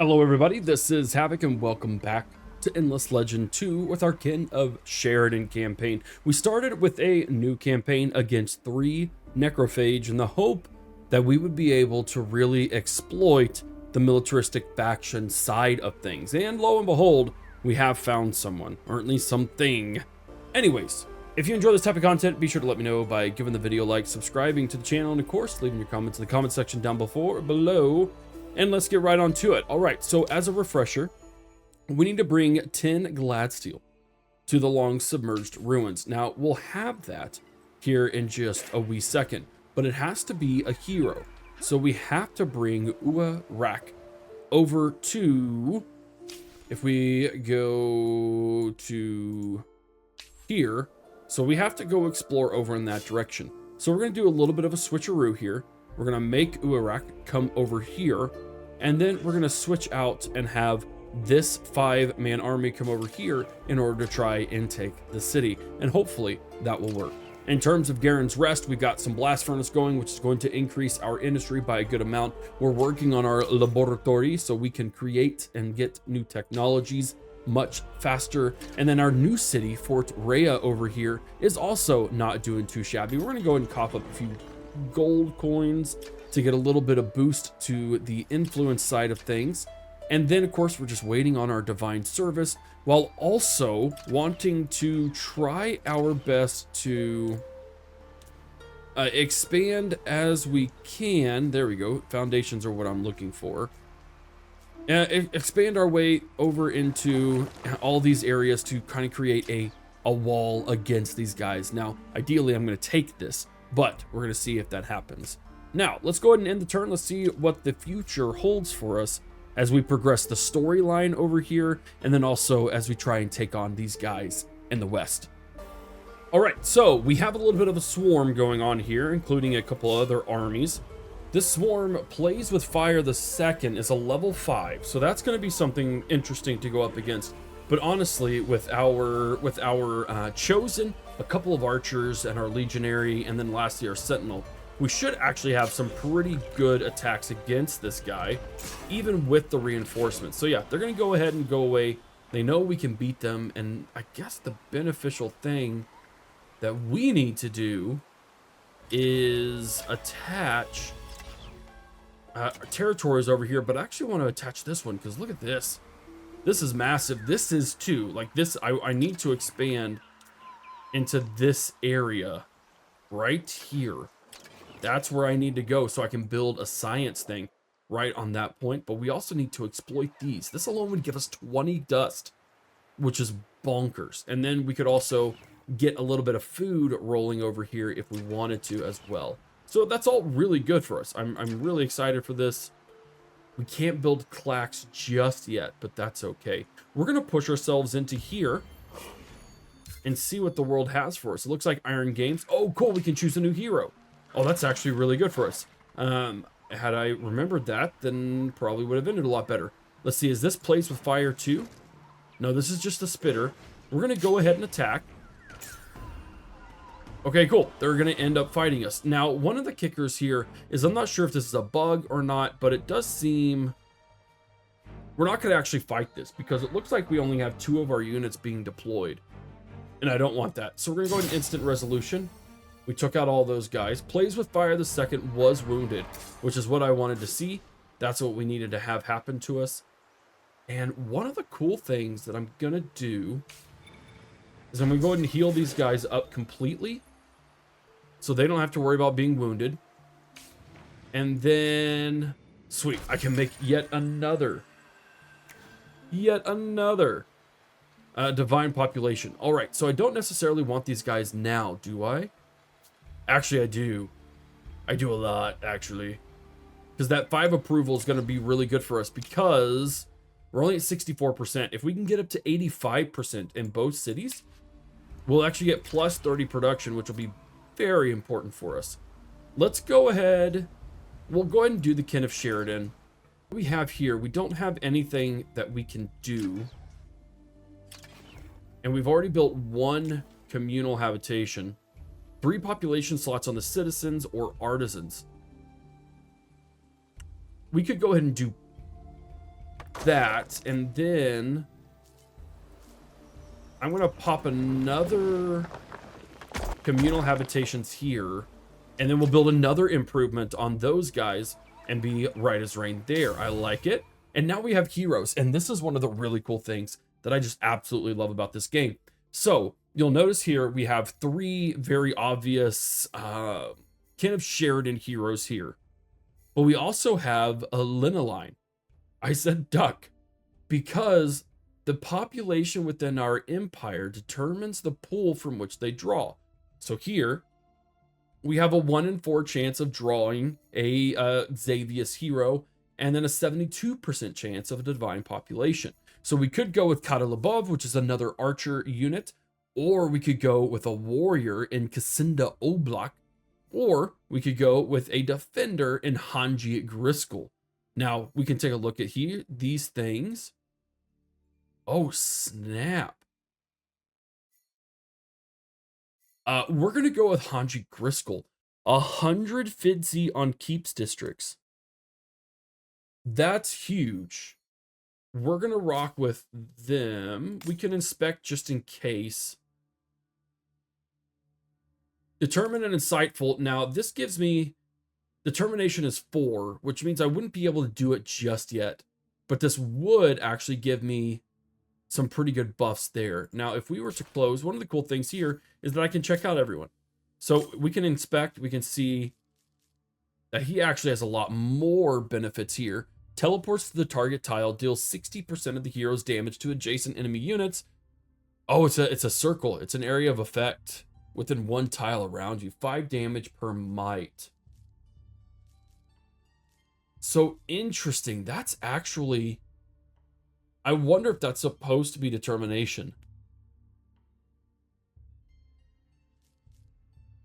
Hello everybody, this is Havoc and welcome back to Endless Legend 2 with our Kin of Sheredyn campaign. We started with a new campaign against 3 necrophage in the hope that we would be able to really exploit the militaristic faction side of things. And lo and behold, we have found someone, or at least something. Anyways, if you enjoy this type of content, be sure to let me know by giving the video a like, subscribing to the channel, and of course, leaving your comments in the comment section down below. And let's get right on to it. All right, so as a refresher, we need to bring 10 Gladsteel to the long submerged ruins. Now, we'll have that here in just a wee second, but it has to be a hero. So we have to bring HForHavoc over to, if we go to here, so we have to go explore over in that direction. So we're gonna do a little bit of a switcheroo here. We're gonna make HForHavoc come over here, and then we're gonna switch out and have this 5-man army come over here in order to try and take the city, and hopefully that will work. In terms of Garin's Rest, we've got some blast furnace going, which is going to increase our industry by a good amount. We're working on our laboratory so we can create and get new technologies much faster. And then our new city, Fort Rhea over here, is also not doing too shabby. We're gonna go ahead and cough up a few gold coins to get a little bit of boost to the influence side of things. And then of course we're just waiting on our divine service, while also wanting to try our best to expand as we can. There we go, foundations are what I'm looking for. Expand our way over into all these areas to kind of create a wall against these guys. Now ideally I'm going to take this, but we're going to see if that happens. Now, let's go ahead and end the turn. Let's see what the future holds for us as we progress the storyline over here, and then also as we try and take on these guys in the west. All right, so we have a little bit of a swarm going on here, including a couple other armies. This swarm plays with fire. The second is a level 5, so that's going to be something interesting to go up against. But honestly, with our chosen, a couple of archers, and our legionary, and then lastly our sentinel, we should actually have some pretty good attacks against this guy, even with the reinforcements. So yeah, they're going to go ahead and go away. They know we can beat them, and I guess the beneficial thing that we need to do is attach territories over here, but I actually want to attach this one, because look at this. This is massive. This is too, like this, I need to expand into this area right here. That's where I need to go so I can build a science thing right on that point. But we also need to exploit these. This alone would give us 20 dust, which is bonkers. And then we could also get a little bit of food rolling over here if we wanted to as well. So that's all really good for us. I'm really excited for this. We can't build clacks just yet, but that's okay. We're going to push ourselves into here and see what the world has for us. It looks like Iron Games. Oh, cool. We can choose a new hero. Oh, that's actually really good for us. Had I remembered that, then probably would have ended a lot better. Let's see, is this plays with fire too? No, this is just a spitter. We're going to go ahead and attack. Okay, cool. They're going to end up fighting us. Now, one of the kickers here is I'm not sure if this is a bug or not, but it does seem we're not going to actually fight this because it looks like we only have 2 of our units being deployed. And I don't want that. So we're going to go ahead and instant resolution. We took out all those guys. Plays with fire the second was wounded, which is what I wanted to see. That's what we needed to have happen to us. And one of the cool things that I'm going to do is I'm going to go ahead and heal these guys up completely so they don't have to worry about being wounded. And then, sweet, I can make yet another divine population. All right, so I don't necessarily want these guys now, do I? Actually, I do. I do a lot, actually. Because that 5 approval is going to be really good for us because we're only at 64%. If we can get up to 85% in both cities, we'll actually get plus 30 production, which will be very important for us. Let's go ahead. We'll go ahead and do the Kin of Sheredyn. What we have here, we don't have anything that we can do. And we've already built 1 communal habitation. 3 population slots on the citizens or artisans. We could go ahead and do that, and then I'm gonna pop another communal habitations here, and then we'll build another improvement on those guys and be right as rain there. I like it. And now we have heroes, and this is one of the really cool things that I just absolutely love about this game. So you'll notice here we have 3 very obvious Kin of Sheredyn heroes here, but we also have a Linoline. I said duck because the population within our empire determines the pool from which they draw. So here we have a 1 in 4 chance of drawing a Xavius hero, and then a 72% chance of a divine population. So we could go with Kata Labov, which is another archer unit, or we could go with a warrior in Kacinda Oblak, or we could go with a defender in Hanji Griskel. Now we can take a look at here, these things. Oh, snap. We're going to go with Hanji Griskel. 100 Fidzi on keeps districts. That's huge. We're going to rock with them. We can inspect just in case. Determined and insightful. Now, this gives me... Determination is 4, which means I wouldn't be able to do it just yet. But this would actually give me some pretty good buffs there. Now, if we were to close, one of the cool things here is that I can check out everyone. So we can inspect, we can see that he actually has a lot more benefits here. Teleports to the target tile, deals 60% of the hero's damage to adjacent enemy units. Oh, it's a circle. It's an area of effect within 1 tile around you. 5 damage per might. So interesting. That's actually... I wonder if that's supposed to be determination.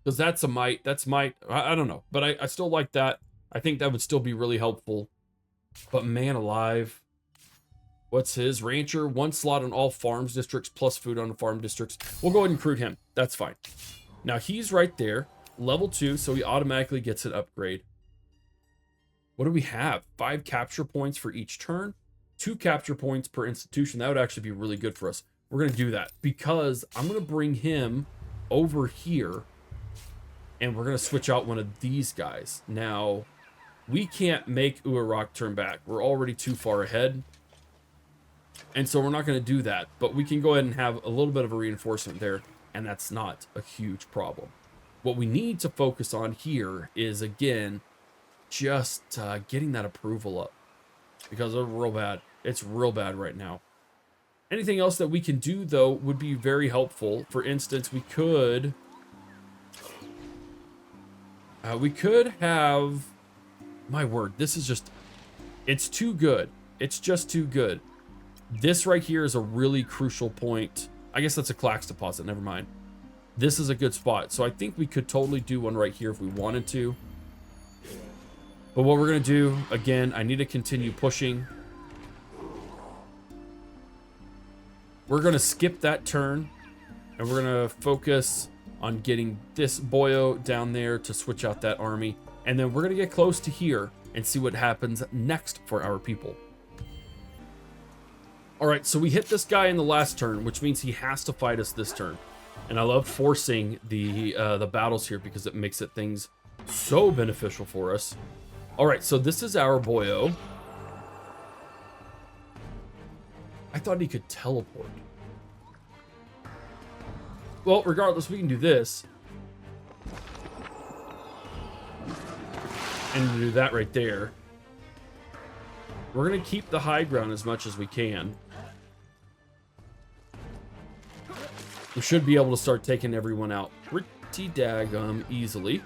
Because that's a might. That's might. I don't know. But I still like that. I think that would still be really helpful. But man alive. What's his? Rancher. 1 slot on all farms districts plus food on the farm districts. We'll go ahead and recruit him. That's fine. Now he's right there. Level 2. So he automatically gets an upgrade. What do we have? 5 capture points for each turn. 2 capture points per institution. That would actually be really good for us. We're going to do that because I'm going to bring him over here and we're going to switch out one of these guys. Now, we can't make Urarok turn back. We're already too far ahead. And so we're not going to do that, but we can go ahead and have a little bit of a reinforcement there, and that's not a huge problem. What we need to focus on here is, again, just getting that approval up. Because it's real bad. It's real bad right now. Anything else that we can do, though, would be very helpful. For instance, we could have... My word, this is just... It's too good. It's just too good. This right here is a really crucial point. I guess that's a Clax deposit. Never mind. This is a good spot. So I think we could totally do one right here if we wanted to. But what we're going to do, again, I need to continue pushing. We're going to skip that turn. And we're going to focus on getting this boyo down there to switch out that army. And then we're going to get close to here and see what happens next for our people. All right, so we hit this guy in the last turn, which means he has to fight us this turn. And I love forcing the battles here because it makes things so beneficial for us. All right, so this is our boyo. I thought he could teleport. Well, regardless, we can do this. And do that right there. We're going to keep the high ground as much as we can. We should be able to start taking everyone out pretty daggum easily.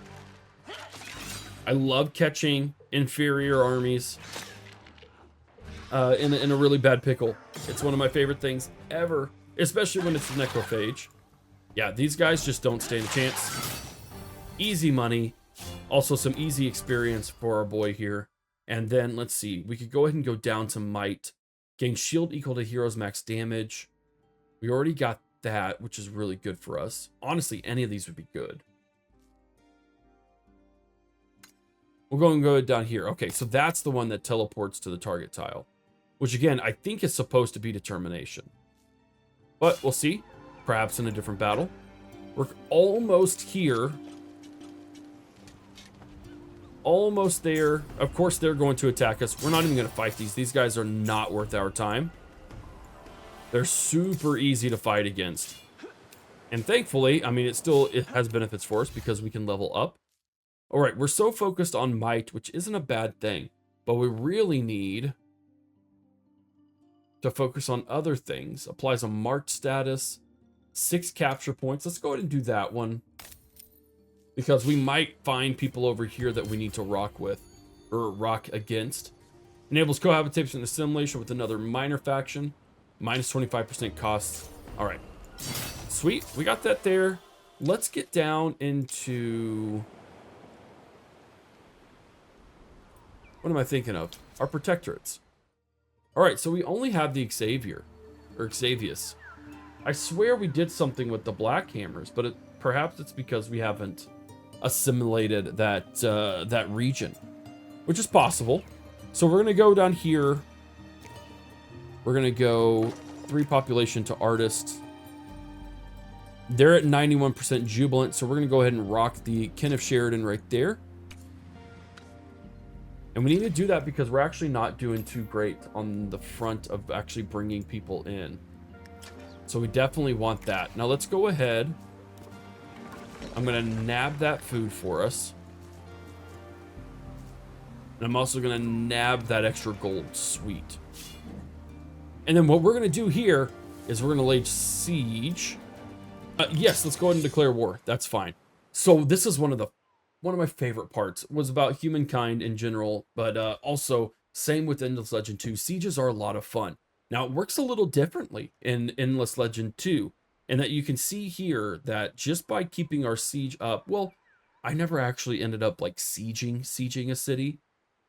I love catching inferior armies in a really bad pickle. It's one of my favorite things ever, especially when it's the necrophage. Yeah, these guys just don't stand a chance. Easy money. Also some easy experience for our boy here. And then, let's see, we could go ahead and go down to might. Gain shield equal to hero's max damage. We already got that, which is really good for us. Honestly, any of these would be good. We're going to go down here. Okay, so that's the one that teleports to the target tile. which again, I think is supposed to be determination. But we'll see, perhaps in a different battle. We're almost here. Almost there. Of course, they're going to attack us. We're not even going to fight these. These guys are not worth our time. They're super easy to fight against. And thankfully, I mean, it has benefits for us because we can level up. All right, we're so focused on might, which isn't a bad thing, but we really need to focus on other things. Applies a marked status, 6 capture points. Let's go ahead and do that one, because we might find people over here that we need to rock with, or rock against. Enables cohabitation and assimilation with another minor faction. Minus 25% costs. All right. Sweet. We got that there. Let's get down into... what am I thinking of? Our protectorates. All right, so we only have the Xavier, or Xavius. I swear we did something with the Black Hammers, but perhaps it's because we haven't assimilated that region, which is possible. So we're gonna go down here. We're gonna go 3 population to artists. They're at 91% jubilant, so we're gonna go ahead and rock the Kin of Sheredyn right there. And we need to do that because we're actually not doing too great on the front of actually bringing people in. So we definitely want that. Now let's go ahead. I'm gonna nab that food for us. And I'm also gonna nab that extra gold. Sweet. And then what we're gonna do here is we're gonna lay siege. Yes, let's go ahead and declare war. That's fine. So this is one of my favorite parts, was about humankind in general, but also same with Endless Legend 2. Sieges are a lot of fun. Now it works a little differently in Endless Legend 2, in that you can see here that just by keeping our siege up, well, I never actually ended up like sieging a city,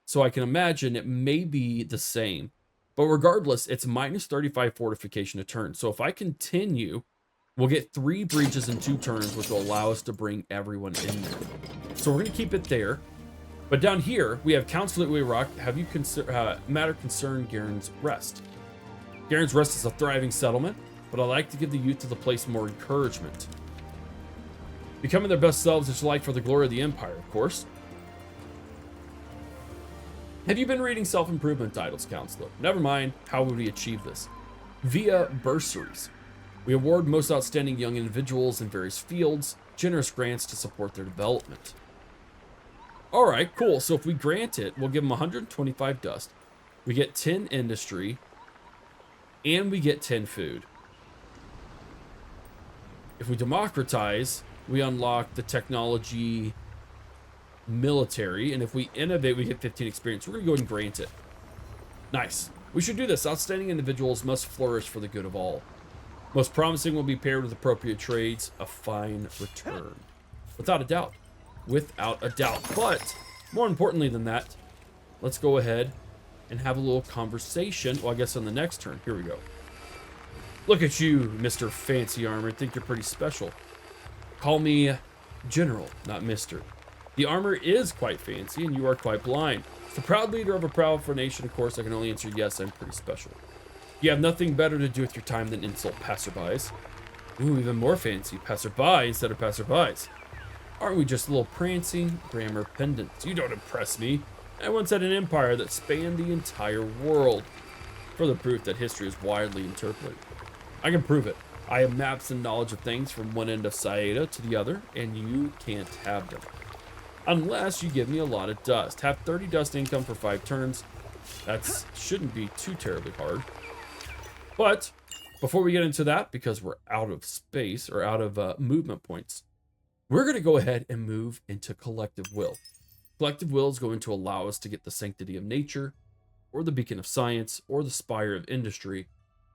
so I can imagine it may be the same. But regardless, it's minus 35 fortification a turn. So if I continue, we'll get 3 breaches in 2 turns, which will allow us to bring everyone in there. So we're going to keep it there. But down here, we have Council at Rock. Have you matter concern Garin's Rest? Garin's Rest is a thriving settlement, but I like to give the youth of the place more encouragement. Becoming their best selves is like for the glory of the Empire, of course. Have you been reading self-improvement titles, Counselor? Never mind. How would we achieve this? Via bursaries. We award most outstanding young individuals in various fields generous grants to support their development. All right, cool. So if we grant it, we'll give them 125 dust. We get 10 industry, and we get 10 food. If we democratize, we unlock the technology military, and if we innovate, we get 15 experience. We're gonna go ahead and grant it. Nice. We should do this. Outstanding individuals must flourish for the good of all. Most promising will be paired with appropriate trades, a fine return. Without a doubt. Without a doubt. But more importantly than that, let's go ahead and have a little conversation. Well, I guess on the next turn. Here we go. Look at you, Mr. Fancy Armor. I think you're pretty special. Call me General, not Mr. The armor is quite fancy, and you are quite blind. As the proud leader of a proud for nation, of course, I can only answer yes, I'm pretty special. You have nothing better to do with your time than insult passerbys. Ooh, even more fancy. Passerby instead of passerbys. Aren't we just little prancing grammar pendants? You don't impress me. I once had an empire that spanned the entire world. Further proof that history is widely interpreted. I can prove it. I have maps and knowledge of things from one end of Saiadha to the other, and you can't have them. Unless you give me a lot of dust. Have 30 dust income for 5 turns. That shouldn't be too terribly hard. But before we get into that, because we're out of space or out of movement points, we're going to go ahead and move into Collective Will. Collective Will is going to allow us to get the Sanctity of Nature, or the Beacon of Science, or the Spire of Industry,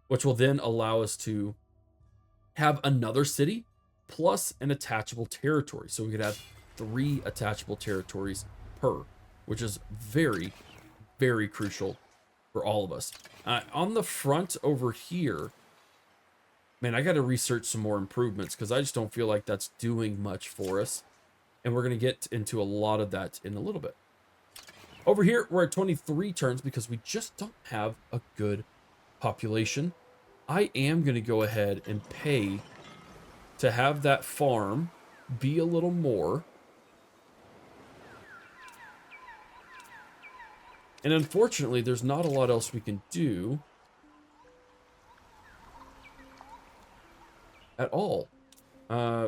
which will then allow us to have another city plus an attachable territory. So we could have 3 attachable territories per, which is very, very crucial for all of us. On the front over here, man, I got to research some more improvements because I just don't feel like that's doing much for us. And we're going to get into a lot of that in a little bit. Over here, we're at 23 turns because we just don't have a good population. I am going to go ahead and pay to have that farm be a little more. And unfortunately, there's not a lot else we can do at all,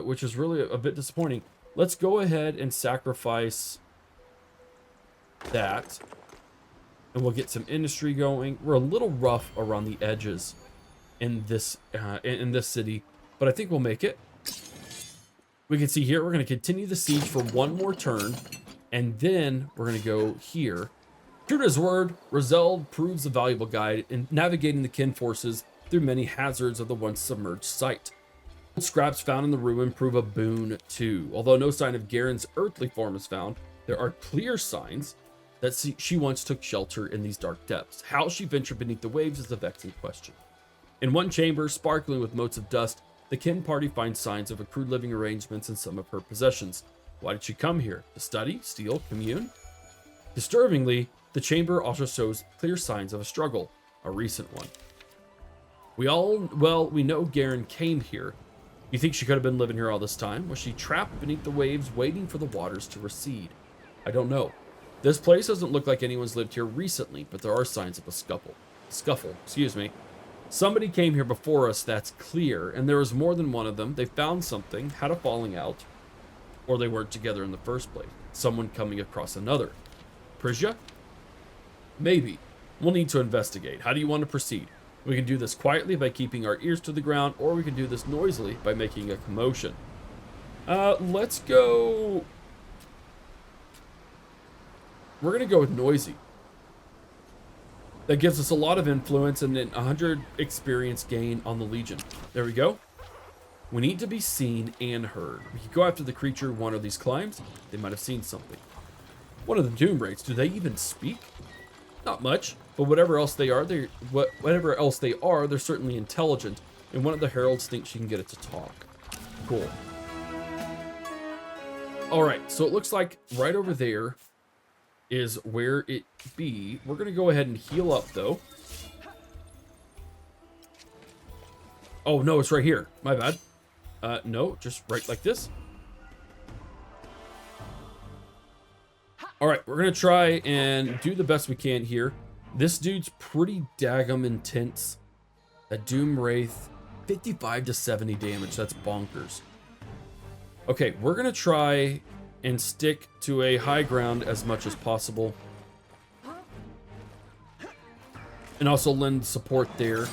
which is really a bit disappointing. Let's go ahead and sacrifice that, and we'll get some industry going. We're a little rough around the edges in this city, but I think we'll make it. We can see here we're going to continue the siege for one more turn, and then we're going to go here. True to his word, Rizeld proves a valuable guide in navigating the Kin forces through many hazards of the once submerged site. Scraps found in the ruin prove a boon too. Although no sign of Garin's earthly form is found, there are clear signs that she once took shelter in these dark depths. How she ventured beneath the waves is a vexing question. In one chamber, sparkling with motes of dust, the Kin party finds signs of accrued living arrangements in some of her possessions. Why did she come here? To study, steal, commune? Disturbingly, the chamber also shows clear signs of a struggle, a recent one. We know Garin came here. You think she could have been living here all this time? Was she trapped beneath the waves waiting for the waters to recede? I don't know. This place doesn't look like anyone's lived here recently, but there are signs of a scuffle, excuse me. Somebody came here before us, that's clear, and there was more than one of them. They found something, had a falling out, or they weren't together in the first place. Someone coming across another. Prisya? Maybe. We'll need to investigate. How do you want to proceed? We can do this quietly by keeping our ears to the ground, or we can do this noisily by making a commotion. Let's go... We're going to go with noisy. That gives us a lot of influence and then 100 experience gain on the Legion. There we go. We need to be seen and heard. We can go after the creature one of these climbs. They might have seen something. One of the Doom Wraiths, do they even speak? Not much, but whatever else they are, they're certainly intelligent, and one of the heralds thinks she can get it to talk. Cool. All right, so it looks like right over there is where it be. We're gonna go ahead and heal up though. Oh no, it's right here. My bad. No, just right like this. All right, we're gonna try and do the best we can here. This dude's pretty daggum intense. That Doom Wraith, 55 to 70 damage. That's bonkers. Okay, we're gonna try and stick to a high ground as much as possible, and also lend support there.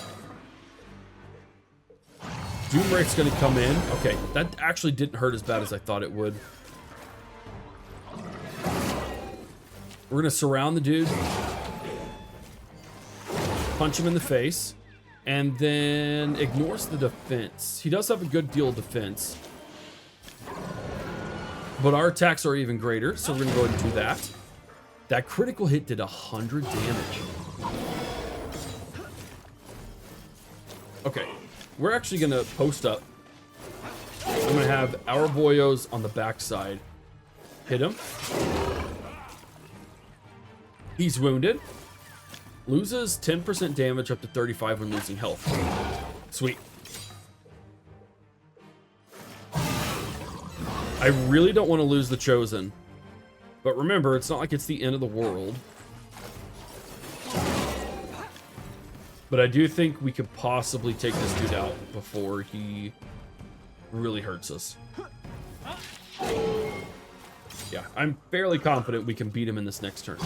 Doom Wraith's gonna come in. Okay, that actually didn't hurt as bad as I thought it would. We're gonna surround the dude, punch him in the face, and then ignores the defense. He does have a good deal of defense, but our attacks are even greater, so we're gonna go ahead and do that. That critical hit did 100 damage. Okay, we're actually gonna post up. I'm gonna have our boyos on the backside. Hit him. He's wounded. Loses 10% damage up to 35 when losing health. Sweet. I really don't want to lose the Chosen. But remember, it's not like it's the end of the world. But I do think we could possibly take this dude out before he really hurts us. Yeah, I'm fairly confident we can beat him in this next turn.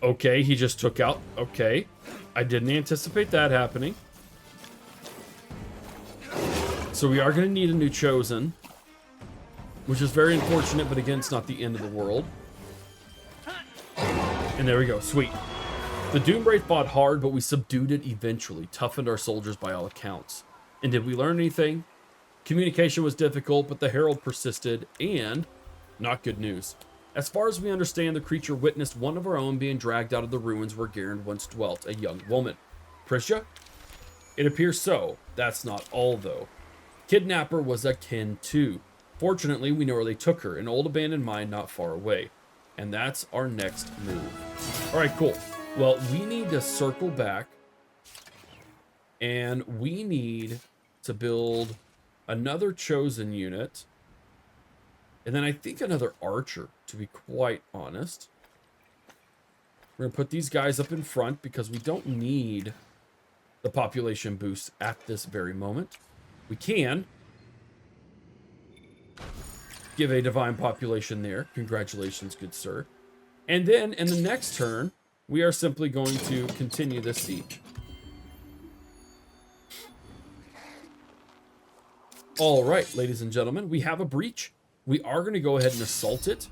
Okay, he just took out. Okay, I didn't anticipate that happening. So we are going to need a new Chosen, which is very unfortunate, but again, it's not the end of the world. And there we go, sweet. The Doom Wraith fought hard, but we subdued it eventually, toughened our soldiers by all accounts. And did we learn anything? Communication was difficult, but the Herald persisted, and not good news. As far as we understand, the creature witnessed one of our own being dragged out of the ruins where Garin once dwelt, a young woman. Prisya? It appears so. That's not all, though. Kidnapper was a Kin too. Fortunately, we know where they took her, an old abandoned mine not far away. And that's our next move. All right, cool. Well, we need to circle back. And we need to build another chosen unit. And then I think another archer, to be quite honest. We're going to put these guys up in front because we don't need the population boost at this very moment. We can give a divine population there. Congratulations, good sir. And then in the next turn, we are simply going to continue this siege. All right, ladies and gentlemen, we have a breach. We are going to go ahead and assault it.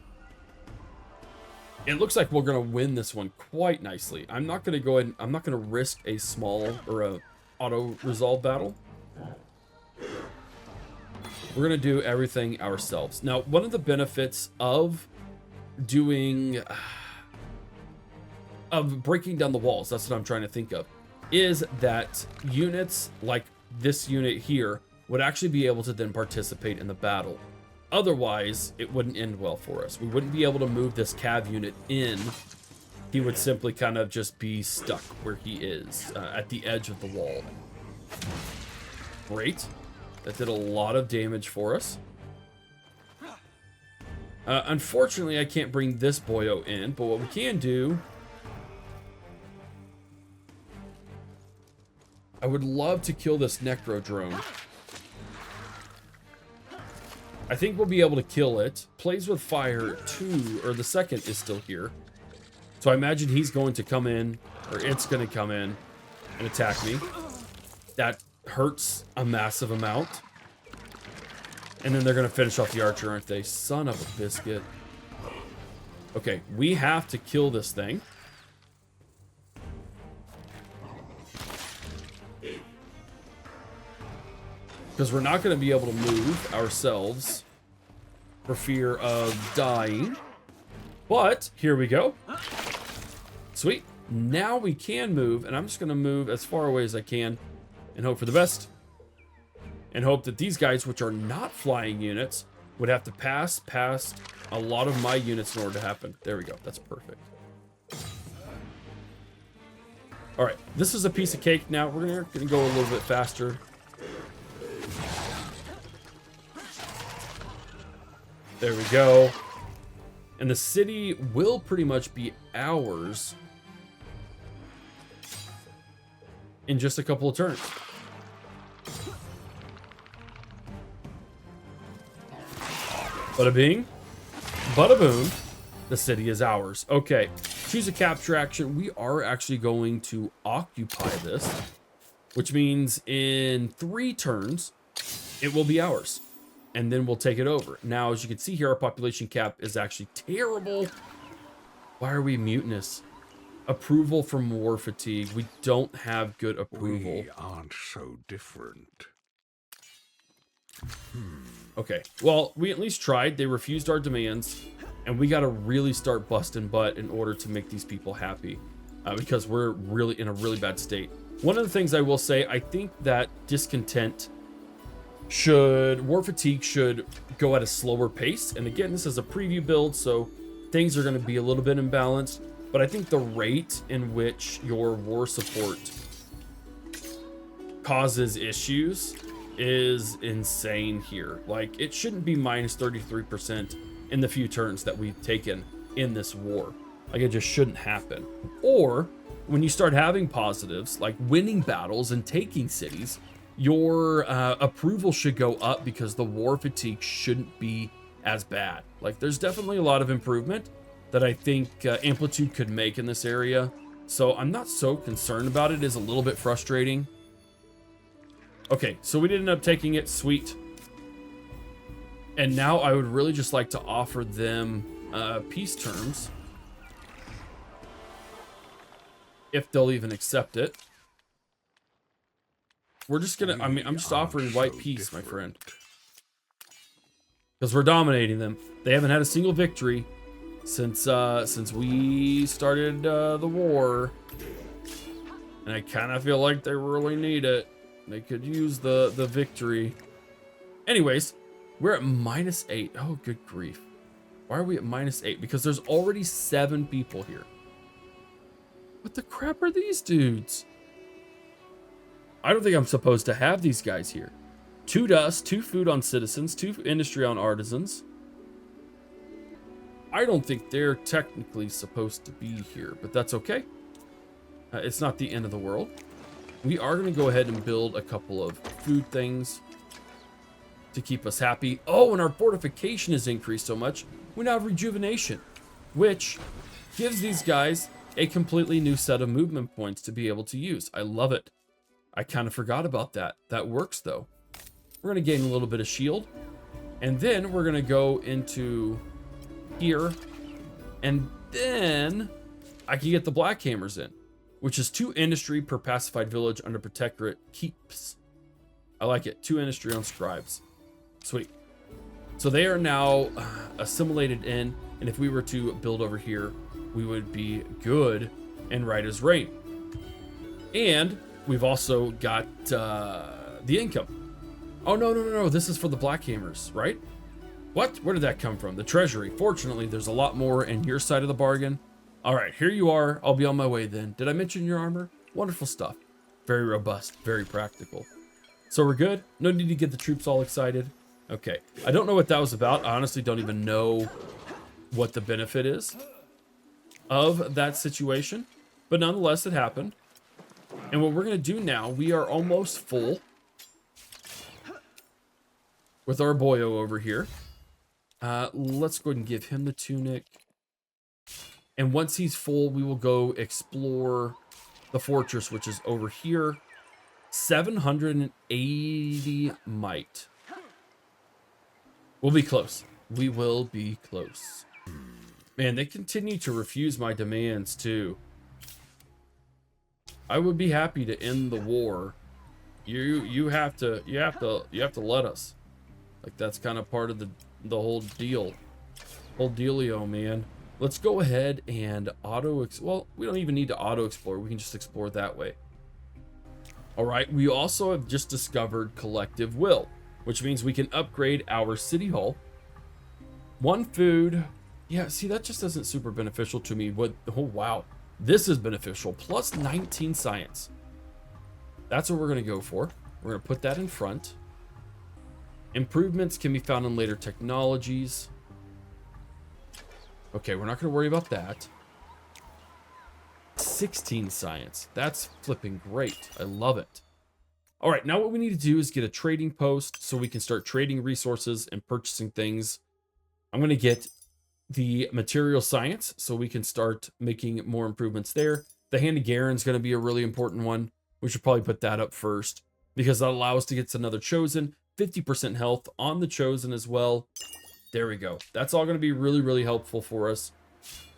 It looks like we're going to win this one quite nicely. I'm not going to go ahead and I'm not going to risk a small or a auto resolve battle. We're going to do everything ourselves. Now, one of the benefits of doing breaking down the walls, that's what I'm trying to think of, is that units like this unit here would actually be able to then participate in the battle. Otherwise, it wouldn't end well for us. We wouldn't be able to move this cav unit in. He would simply kind of just be stuck where he is, at the edge of the wall. Great. That did a lot of damage for us. Unfortunately, I can't bring this boyo in, but what we can do... I would love to kill this necro drone. I think we'll be able to kill it. Plays with fire 2, or the second is still here. So I imagine he's going to come in, or it's going to come in and attack me. That hurts a massive amount. And then they're going to finish off the archer, aren't they? Son of a biscuit. Okay, we have to kill this thing. Because we're not going to be able to move ourselves for fear of dying. But, here we go. Sweet. Now we can move, and I'm just going to move as far away as I can and hope for the best. And hope that these guys, which are not flying units, would have to pass past a lot of my units in order to happen. There we go. That's perfect. All right. This is a piece of cake now. We're going to go a little bit faster. There we go. And the city will pretty much be ours in just a couple of turns. Bada bing, bada boom. The city is ours. Okay, choose a capture action. We are actually going to occupy this, which means in 3 turns, it will be ours. And then we'll take it over. Now, as you can see here, our population cap is actually terrible. Why are we mutinous? Approval from war fatigue. We don't have good approval. We aren't so different. Okay, well, we at least tried. They refused our demands. And we got to really start busting butt in order to make these people happy. Because we're really in a really bad state. One of the things I will say, I think that discontent war fatigue should go at a slower pace. And again, this is a preview build, so things are going to be a little bit imbalanced. But I think the rate in which your war support causes issues is insane here. Like, it shouldn't be minus 33% in the few turns that we've taken in this war. Like, it just shouldn't happen. Or when you start having positives, like winning battles and taking cities, your approval should go up because the war fatigue shouldn't be as bad. Like, there's definitely a lot of improvement that I think Amplitude could make in this area. So I'm not so concerned about it. It is a little bit frustrating. Okay, so we did end up taking it. Sweet. And now I would really just like to offer them peace terms. If they'll even accept it. We're just gonna, I'm just offering white peace, my friend. Because we're dominating them. They haven't had a single victory since we started the war. And I kind of feel like they really need it. They could use the victory. Anyways, we're at -8. Oh, good grief. Why are we at -8? Because there's already 7 people here. What the crap are these dudes? I don't think I'm supposed to have these guys here. 2 dust, 2 food on citizens, 2 industry on artisans. I don't think they're technically supposed to be here, but that's okay. It's not the end of the world. We are going to go ahead and build a couple of food things to keep us happy. Oh, and our fortification is increased so much, we now have rejuvenation, which gives these guys a completely new set of movement points to be able to use. I love it. I kind of forgot about that. That works though. We're going to gain a little bit of shield, and then we're going to go into here, and then I can get the black hammers in, which is 2 industry per pacified village under protectorate keeps. I like it. 2 industry on scribes. Sweet. So they are now assimilated in, and if we were to build over here, we would be good and right as rain. And we've also got the income. Oh, no. This is for the black hammers, right? What? Where did that come from? The treasury. Fortunately, there's a lot more in your side of the bargain. All right, here you are. I'll be on my way then. Did I mention your armor? Wonderful stuff. Very robust, very practical. So we're good? No need to get the troops all excited. Okay, I don't know what that was about. I honestly don't even know what the benefit is of that situation, but nonetheless, it happened. And what we're gonna do now, we are almost full with our boyo over here. Let's go ahead and give him the tunic. And once he's full, we will go explore the fortress, which is over here. 780 might. We'll be close. We will be close. Man, they continue to refuse my demands too. I would be happy to end the war. You have to let us. Like, that's kind of part of the whole deal. Whole dealio, man. Let's go ahead and well, we don't even need to auto explore. We can just explore that way. All right, we also have just discovered collective will, which means we can upgrade our city hall. 1 food. Yeah, see, that just isn't super beneficial to me. Oh, wow. This is beneficial. Plus 19 science. That's what we're going to go for. We're going to put that in front. Improvements can be found in later technologies. Okay, we're not going to worry about that. 16 science. That's flipping great. I love it. All right, now what we need to do is get a trading post so we can start trading resources and purchasing things. I'm going to get the material science so we can start making more improvements there. The hand of Garin is going to be a really important one. We should probably put that up first because that allows us to get another chosen. 50% health on the chosen as well. There we go. That's all going to be really, really helpful for us.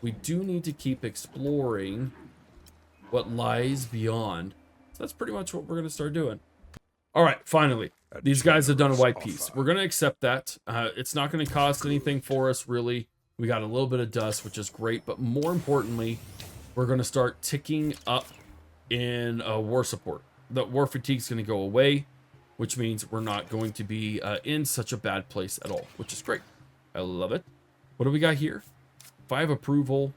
We do need to keep exploring what lies beyond. So that's pretty much what we're going to start doing. All right, finally, these guys have done a white piece. We're going to accept that. It's not going to cost anything for us, really. We got a little bit of dust, which is great. But more importantly, we're going to start ticking up in war support. The war fatigue is going to go away, which means we're not going to be in such a bad place at all, which is great. I love it. What do we got here? 5 approval.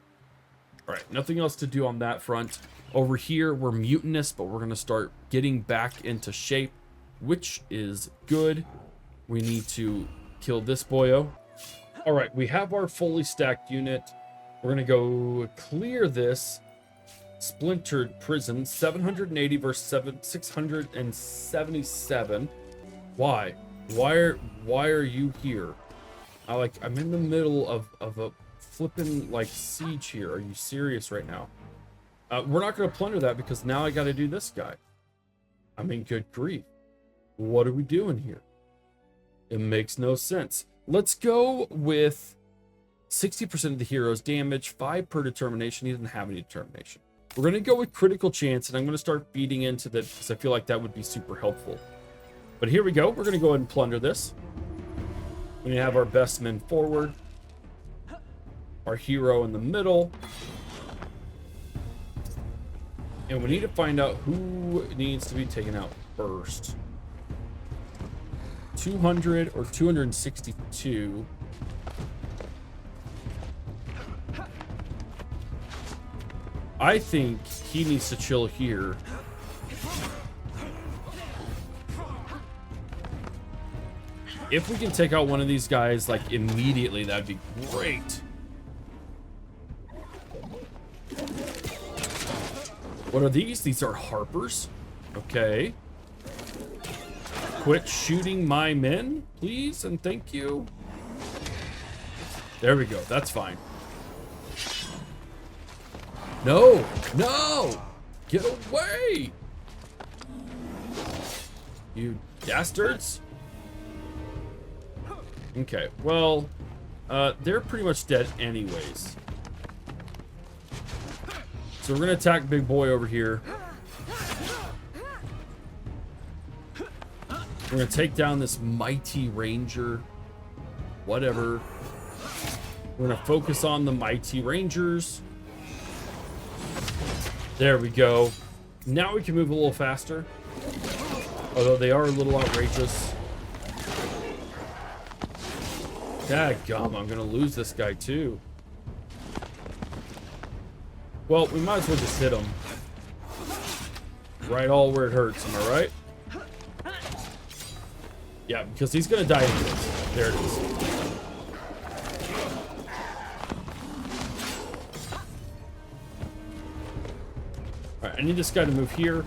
All right, nothing else to do on that front. Over here, we're mutinous, but we're going to start getting back into shape, which is good. We need to kill this boyo. All right, we have our fully stacked unit. We're going to go clear this splintered prison. 780 versus 677. Why? Why are you here? I'm in the middle of a flipping like siege here. Are you serious right now? We're not going to plunder that because now I got to do this guy. I mean, good grief. What are we doing here? It makes no sense. Let's go with 60% of the hero's damage, 5 per determination. He doesn't have any determination. We're going to go with critical chance, and I'm going to start feeding into that because I feel like that would be super helpful. But here we go. We're going to go ahead and plunder this. We have our best men forward, our hero in the middle, and we need to find out who needs to be taken out first. 200 or 262. I think he needs to chill here. If we can take out one of these guys, like, immediately, that'd be great. What are these? These are Harpers. Okay. Quit shooting my men, please, and thank you. There we go. That's fine. No! No! Get away! You dastards! Okay, well, they're pretty much dead anyways. So we're gonna attack big boy over here. We're gonna take down this mighty ranger. Whatever. We're gonna focus on the mighty rangers. There we go. Now we can move a little faster. Although they are a little outrageous. Dadgum, I'm gonna lose this guy too. Well, we might as well just hit him. Right all where it hurts, am I right? Yeah, because he's gonna die anyways. There it is. Alright, I need this guy to move here.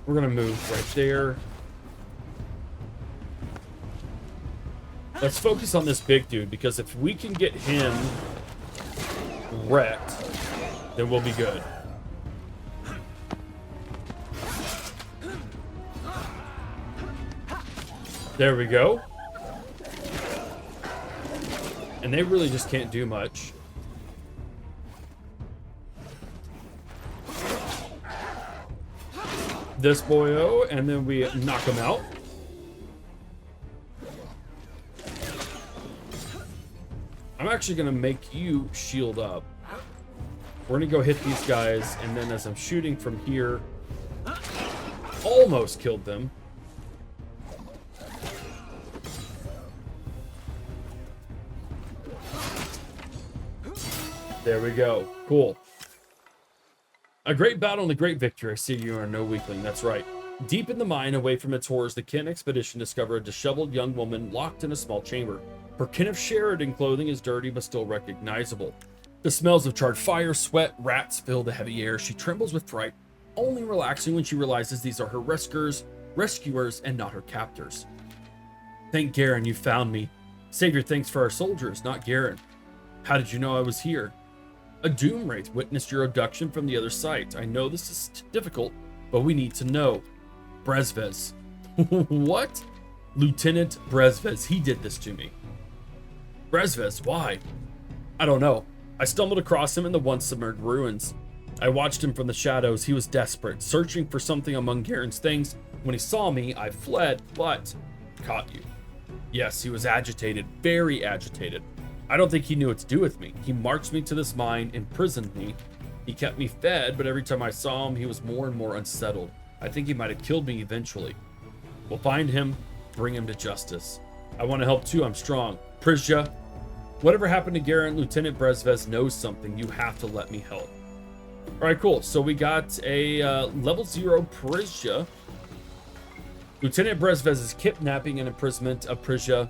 We're gonna move right there. Let's focus on this big dude, because if we can get him wrecked, then we'll be good. There we go. And they really just can't do much. This boyo, and then we knock him out. I'm actually gonna make you shield up. We're gonna go hit these guys, and then as I'm shooting from here, almost killed them. There we go. Cool. A great battle and a great victory. I see you are no weakling. That's right. Deep in the mine, away from its horrors, the Kin expedition discovered a disheveled young woman locked in a small chamber. Her Kin of Sheredyn clothing is dirty but still recognizable. The smells of charred fire, sweat, rats fill the heavy air. She trembles with fright, only relaxing when she realizes these are her rescuers, and not her captors. Thank Garin, you found me. Save your thanks for our soldiers, not Garin. How did you know I was here? A doom wraith witnessed your abduction from the other site. I know this is difficult, but we need to know. Brezvez. What? Lieutenant Brezvez. He did this to me. Brezvez, why? I don't know. I stumbled across him in the once submerged ruins. I watched him from the shadows. He was desperate, searching for something among Garin's things. When he saw me, I fled, but caught you. Yes, he was agitated, very agitated. I don't think he knew what to do with me. He marched me to this mine, imprisoned me. He kept me fed, but every time I saw him, he was more and more unsettled. I think he might have killed me eventually. We'll find him, bring him to justice. I want to help too, I'm strong. Prizja, whatever happened to Garin, Lieutenant Brezvez knows something. You have to let me help. All right, cool. So we got a level 0 Prizja. Lieutenant Brezvez's kidnapping and imprisonment of Prizja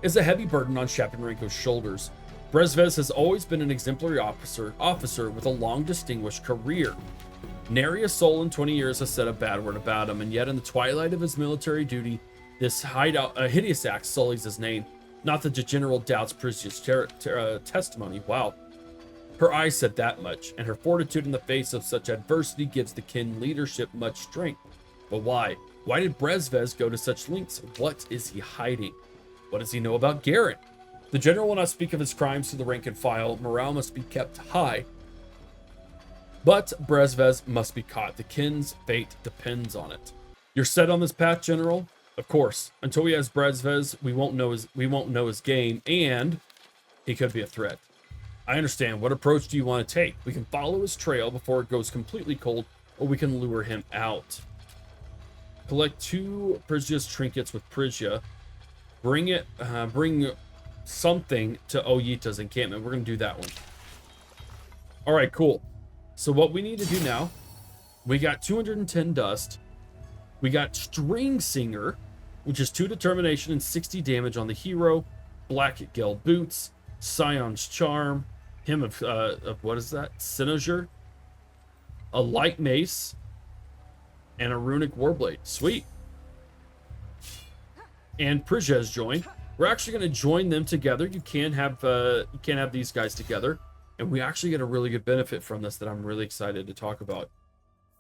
is a heavy burden on Shapenrenko's shoulders. Brezvez has always been an exemplary officer with a long distinguished career. Nary a soul in 20 years has said a bad word about him, and yet in the twilight of his military duty, this hideous act sullies his name. Not that the general doubts Prizja's testimony. Wow. Her eyes said that much, and her fortitude in the face of such adversity gives the Kin leadership much strength. But why? Why did Brezvez go to such lengths? What is he hiding? What does he know about Garin? The general will not speak of his crimes to the rank and file. Morale must be kept high. But Brezvez must be caught. The Kin's fate depends on it. You're set on this path, General? Of course. Until he has Brezvez, we won't know his game, and he could be a threat. I understand. What approach do you want to take? We can follow his trail before it goes completely cold, or we can lure him out. Collect 2 Prizja's trinkets with Prizja. bring something to Oyita's encampment. We're gonna do that one. All right, cool. So what we need to do now, we got 210 dust. We got String Singer, which is 2 determination and 60 damage on the hero. Black Gel Boots, Scion's Charm, Hymn of what is that? Cynosure, a Light Mace, and a Runic Warblade. Sweet. And Prizhez joined. We're actually going to join them together. You can't have these guys together, and we actually get a really good benefit from this that I'm really excited to talk about.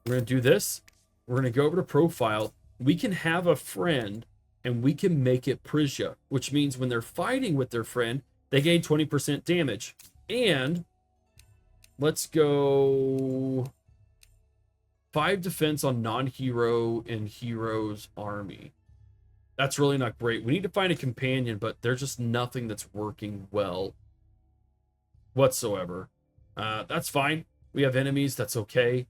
We're going to do this. We're going to go over to profile. We can have a friend, and we can make it Prizia, which means when they're fighting with their friend, they gain 20% damage. And let's go 5 defense on non-hero and hero's army. That's really not great. We need to find a companion, but there's just nothing that's working well whatsoever. That's fine. We have enemies. That's okay.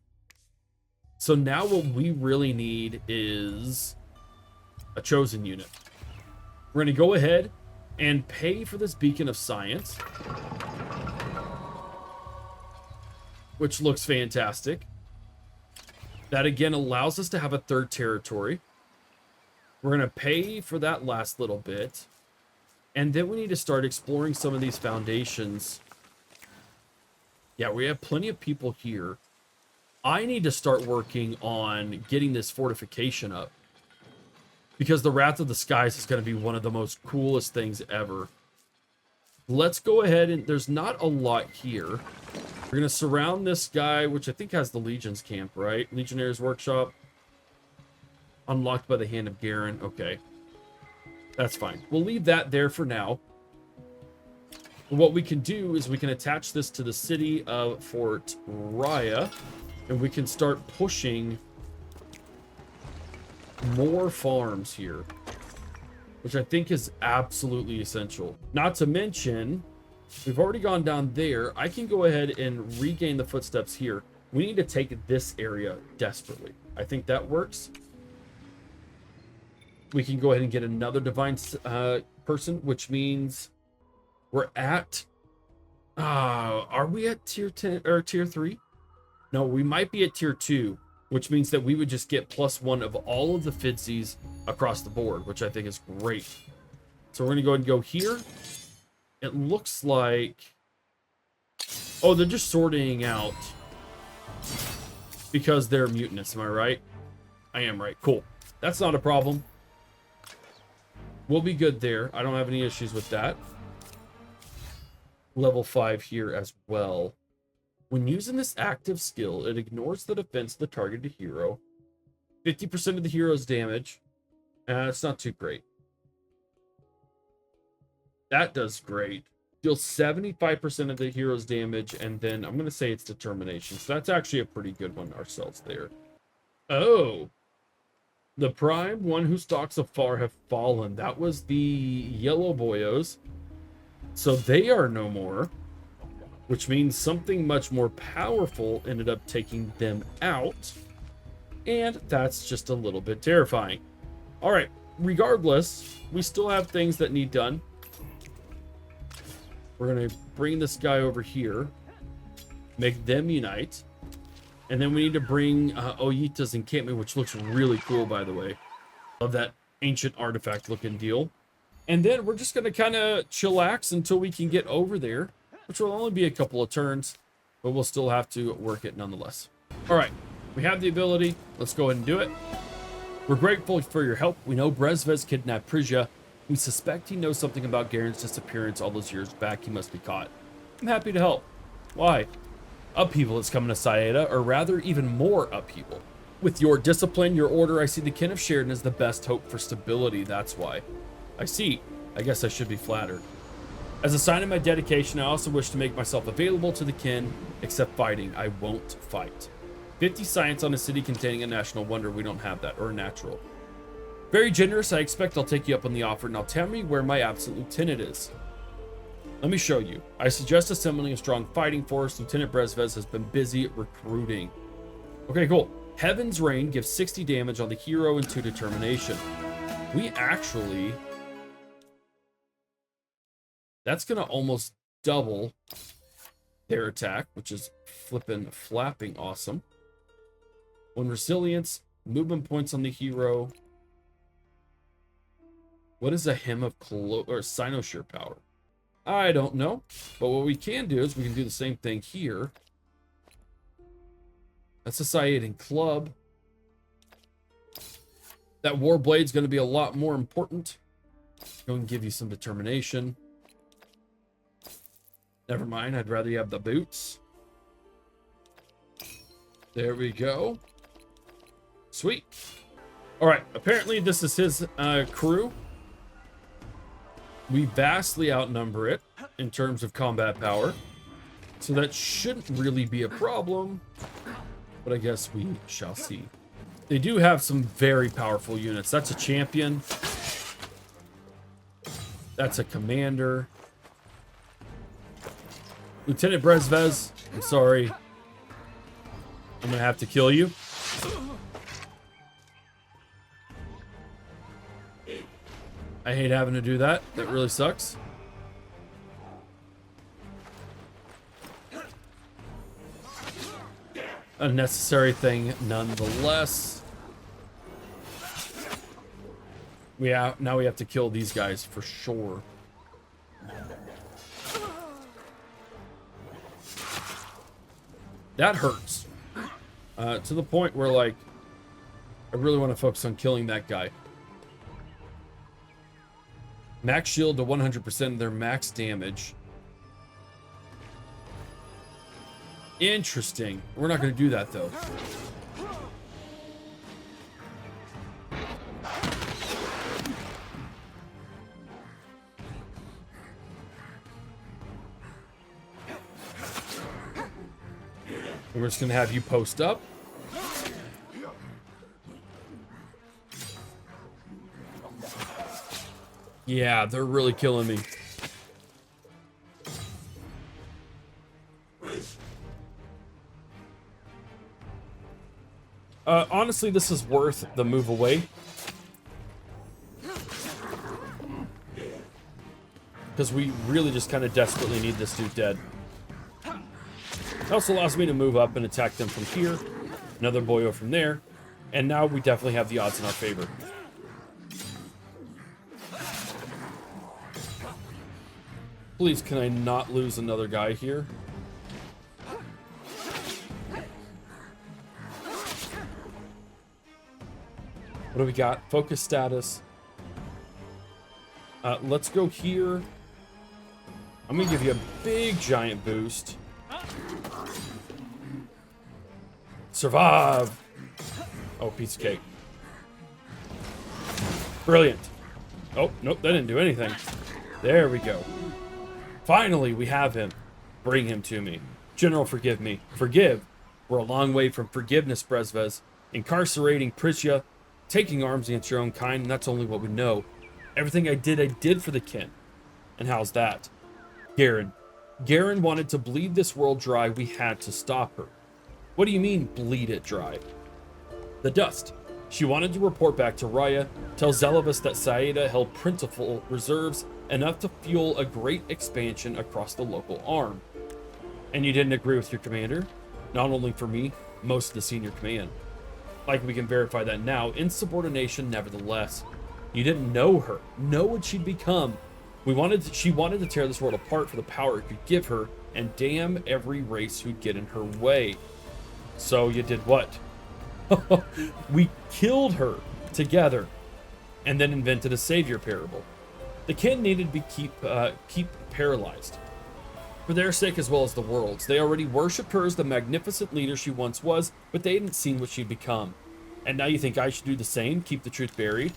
So now what we really need is a chosen unit. We're going to go ahead and pay for this Beacon of Science, which looks fantastic. That again allows us to have a 3rd territory. We're going to pay for that last little bit. And then we need to start exploring some of these foundations. Yeah, we have plenty of people here. I need to start working on getting this fortification up, because the Wrath of the Skies is going to be one of the most coolest things ever. Let's go ahead, and there's not a lot here. We're going to surround this guy, which I think has the Legion's camp, right? Legionnaire's Workshop. Unlocked by the hand of Garin. Okay. That's fine. We'll leave that there for now. What we can do is we can attach this to the city of Fort Raya, and we can start pushing more farms here, which I think is absolutely essential. Not to mention, we've already gone down there. I can go ahead and regain the footsteps here. We need to take this area desperately. I think that works. We can go ahead and get another divine person, which means we're at are we at tier 10 or tier 3? No, we might be at tier 2, which means that we would just get +1 of all of the Fidsies across the board, which I think is great. So we're going to go ahead and go here. It looks like, oh, they're just sorting out because they're mutinous. Am I right? I am right. Cool. That's not a problem. We'll be good there. I don't have any issues with that. Level 5 here as well. When using this active skill, it ignores the defense of the targeted hero. 50% of the hero's damage. It's not too great. That does great. Deals 75% of the hero's damage, and then I'm going to say it's determination. So that's actually a pretty good one ourselves there. Oh. The prime one who stalks afar have fallen. That was the yellow boyos. So they are no more, which means something much more powerful ended up taking them out. And that's just a little bit terrifying. All right, regardless, we still have things that need done. We're going to bring this guy over here, make them unite. And then we need to bring Oyita's encampment, which looks really cool, by the way. Love that ancient artifact looking deal. And then we're just going to kind of chillax until we can get over there, which will only be a couple of turns, but we'll still have to work it nonetheless. All right, we have the ability. Let's go ahead and do it. We're grateful for your help. We know Brezvez kidnapped Prizia. We suspect he knows something about Garin's disappearance all those years back. He must be caught. I'm happy to help. Why? Upheaval is coming to Saiadha, or rather even more upheaval. With your discipline, your order, I see the Kin of Sheredyn as the best hope for stability. That's why. I see. I guess I should be flattered. As a sign of my dedication, I also wish to make myself available to the kin. Except fighting, I won't fight. 50 science on a city containing a national wonder. We don't have that, or natural. Very generous. I expect I'll take you up on the offer. Now tell me where my absolute lieutenant is. Let me show you. I suggest assembling a strong fighting force. Lieutenant Brezvez has been busy recruiting. Okay, cool. Heaven's Rain gives 60 damage on the hero and 2 determination. We actually That's going to almost double their attack, which is flapping awesome. 1 resilience, movement points on the hero. What is a hymn of cynosure power? I don't know. But what we can do is we can do the same thing here. That's a Saiadhan club. That Warblade's going to be a lot more important. Go and give you some determination. Never mind, I'd rather you have the boots. There we go. Sweet. All right, apparently this is his crew. We vastly outnumber it in terms of combat power. So that shouldn't really be a problem. But I guess we shall see. They do have some very powerful units. That's a champion. That's a commander. Lieutenant Brezvez, I'm sorry. I'm gonna have to kill you. I hate having to do that. That really sucks. A necessary thing nonetheless. Now we have to kill these guys for sure. That hurts. To the point where, like, I really want to focus on killing that guy. Max shield to 100% of their max damage. Interesting. We're not going to do that, though. And we're just going to have you post up. Yeah, they're really killing me. Honestly, this is worth the move away. Because we really just kind of desperately need this dude dead. It also allows me to move up and attack them from here. Another boyo from there. And now we definitely have the odds in our favor. Please, can I not lose another guy here? What do we got? Focus status. Let's go here. I'm gonna give you a big giant boost. Survive! Oh, piece of cake. Brilliant. Oh, nope, that didn't do anything. There we go. Finally, we have him. Bring him to me. General, forgive me. Forgive. We're a long way from forgiveness, Brezvez. Incarcerating Prisya, taking arms against your own kind, and that's only what we know. Everything I did for the kin. And how's that? Garin. Garin wanted to bleed this world dry. We had to stop her. What do you mean, bleed it dry? The dust. She wanted to report back to Raya, tell Zelivus that Saiadha held plentiful reserves, enough to fuel a great expansion across the local arm. And you didn't agree with your commander? Not only for me, most of the senior command. Like we can verify that now, insubordination nevertheless. You didn't know her, know what she'd become. She wanted to tear this world apart for the power it could give her, and damn every race who'd get in her way. So you did what? We killed her together, and then invented a savior parable. The kin needed to be keep paralyzed. For their sake as well as the world's. They already worshipped her as the magnificent leader she once was, but they hadn't seen what she'd become. And now you think I should do the same, keep the truth buried?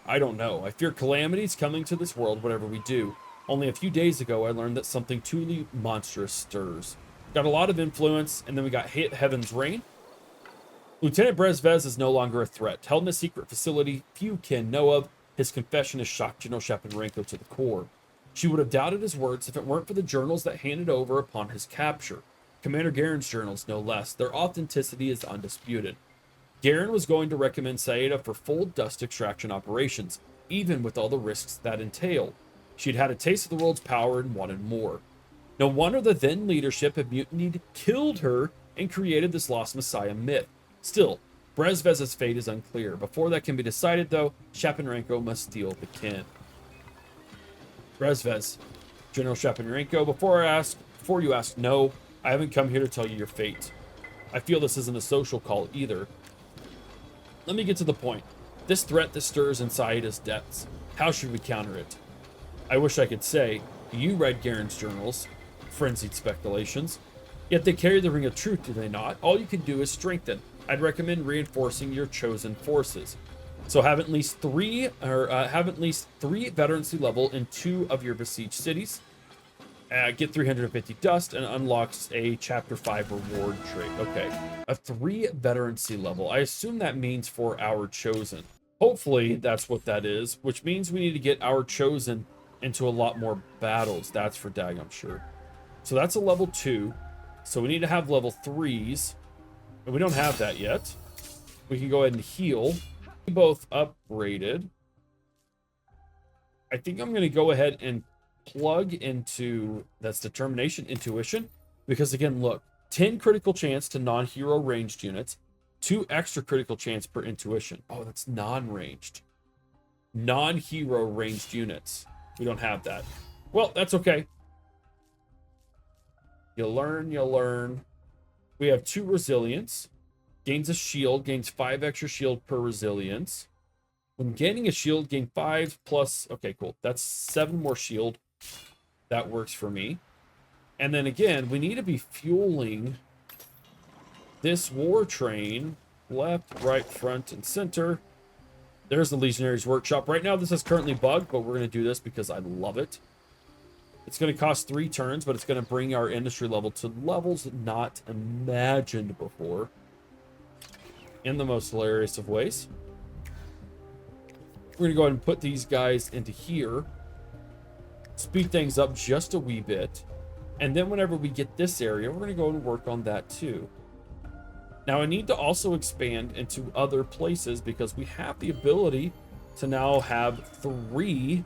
I don't know. I fear calamities coming to this world whatever we do. Only a few days ago I learned that something truly monstrous stirs. Got a lot of influence, and then we got Heaven's Reign. Lieutenant Brezvez is no longer a threat. Held in a secret facility few kin know of, his confession has shocked General Shapenrenko to the core. She would have doubted his words if it weren't for the journals that handed over upon his capture. Commander Garin's journals, no less. Their authenticity is undisputed. Garin was going to recommend Saiadha for full dust extraction operations, even with all the risks that entailed. She'd had a taste of the world's power and wanted more. No wonder the then leadership had mutinied, killed her, and created this lost messiah myth. Still, Brezvez's fate is unclear. Before that can be decided, though, Shaporenko must steal the kin. Brezvez, General Shaporenko, before you ask, no, I haven't come here to tell you your fate. I feel this isn't a social call either. Let me get to the point. This threat that stirs in Saiadha's depths. How should we counter it? I wish I could say, you read Garin's journals, frenzied speculations. Yet they carry the ring of truth, do they not? All you can do is strengthen. I'd recommend reinforcing your chosen forces. So have at least three veterancy level in 2 of your besieged cities. Get 350 dust and unlocks a chapter 5 reward trait. Okay, a 3 veterancy level. I assume that means for our chosen. Hopefully that's what that is, which means we need to get our chosen into a lot more battles. That's for daggum sure. So that's a level 2. So we need to have level 3s. And we don't have that yet. We can go ahead and heal. We both upgraded. I think I'm going to go ahead and plug into, that's determination, intuition, because again, look, 10 critical chance to non-hero ranged units, 2 extra critical chance per intuition. Oh, that's non-ranged. Non-hero ranged units. We don't have that. Well, that's okay. You learn, you learn. We have 2 resilience. Gains a shield, gains 5 extra shield per resilience. When gaining a shield, gain 5 plus, okay, cool. That's 7 more shield. That works for me. And then again, we need to be fueling this war train left, right, front, and center. There's the Legionaries Workshop. Right now, this is currently bugged, but we're going to do this because I love it. It's going to cost 3 turns, but it's going to bring our industry level to levels not imagined before. In the most hilarious of ways. We're going to go ahead and put these guys into here. Speed things up just a wee bit. And then whenever we get this area, we're going to go and work on that too. Now I need to also expand into other places because we have the ability to now have 3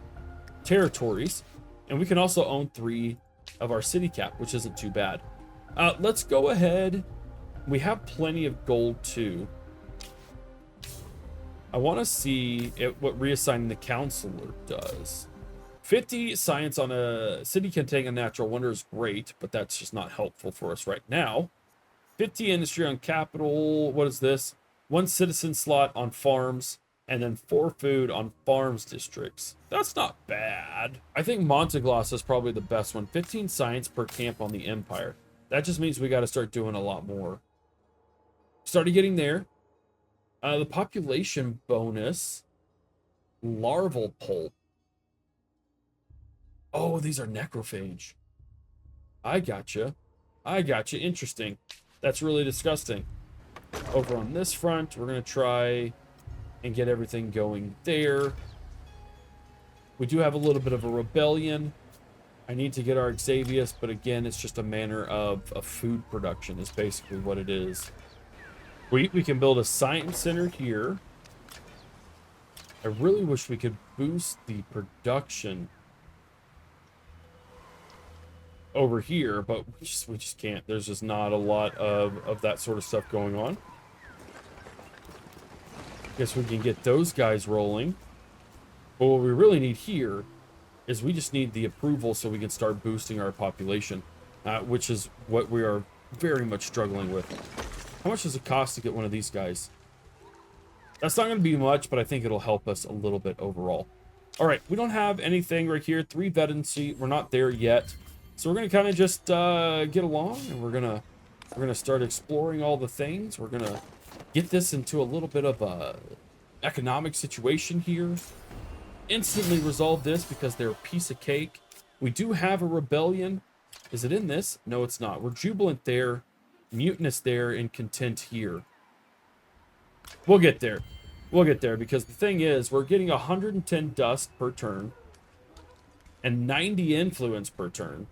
territories. And we can also own 3 of our city cap, which isn't too bad. Let's go ahead. We have plenty of gold too. I want to see what reassigning the counselor does. 50 science on a city containing a natural wonder is great, but that's just not helpful for us right now. 50 industry on capital. What is this? 1 citizen slot on farms, and then 4 food on farms districts. That's not bad. I think Monteglas is probably the best one. 15 science per camp on the Empire. That just means we got to start doing a lot more. Started getting there. The population bonus. Larval pulp. Oh, these are necrophage. I gotcha. I gotcha. Interesting. That's really disgusting. Over on this front, we're going to try and get everything going there. We do have a little bit of a rebellion. I need to get our Xavius, but again, it's just a manner of food production is basically what it is. We can build a science center here. I really wish we could boost the production over here, but we just can't. There's just not a lot of that sort of stuff going on. Guess we can get those guys rolling. But what we really need here is we just need the approval so we can start boosting our population, which is what we are very much struggling with. How much does it cost to get one of these guys? That's not going to be much, but I think it'll help us a little bit overall. All right, we don't have anything right here. 3 veterancy. We're not there yet. So we're going to kind of just get along, and we're gonna start exploring all the things. We're going to get this into a little bit of a economic situation here. Instantly resolve this because they're a piece of cake. We do have a rebellion. Is it in this? No, it's not. We're jubilant there, mutinous there, and content here. We'll get there. We'll get there because the thing is, we're getting 110 dust per turn and 90 influence per turn.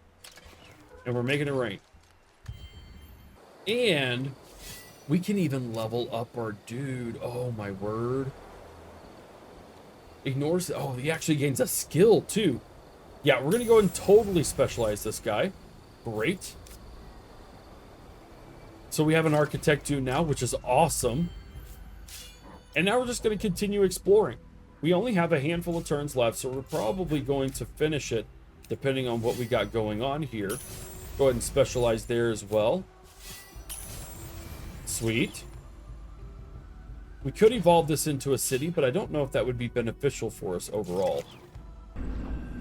And we're making it rain. And we can even level up our dude. Oh, my word. Ignores... Oh, he actually gains a skill, too. Yeah, we're going to go and totally specialize this guy. Great. So we have an architect too now, which is awesome. And now we're just going to continue exploring. We only have a handful of turns left, so we're probably going to finish it depending on what we got going on here. Go ahead and specialize there as well. Sweet. We could evolve this into a city, but I don't know if that would be beneficial for us overall.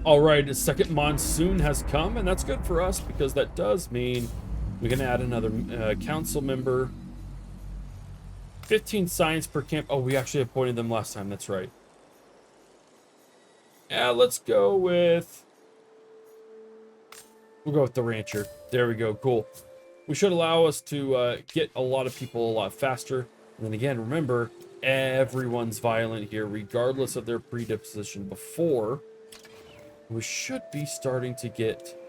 All right, a second monsoon has come, and that's good for us because that does mean we can add another council member. 15 science per camp. Oh, we actually appointed them last time. That's right. Yeah, let's go with... We'll go with the rancher. There we go. Cool. We should allow us to get a lot of people a lot faster. And then again, remember, everyone's violent here, regardless of their predisposition before. We should be starting to get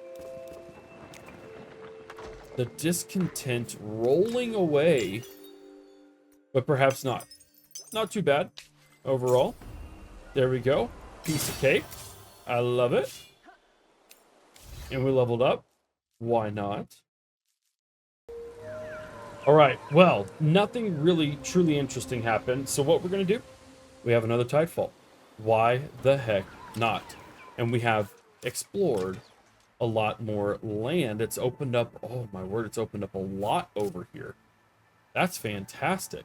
the discontent rolling away, but perhaps not. Not too bad overall. There we go. Piece of cake. I love it. And we leveled up. Why not? All right. Well, nothing really truly interesting happened. So what we're going to do, we have another tidefall. Why the heck not? And we have explored a lot more land. It's opened up, oh my word, it's opened up a lot over here. That's fantastic.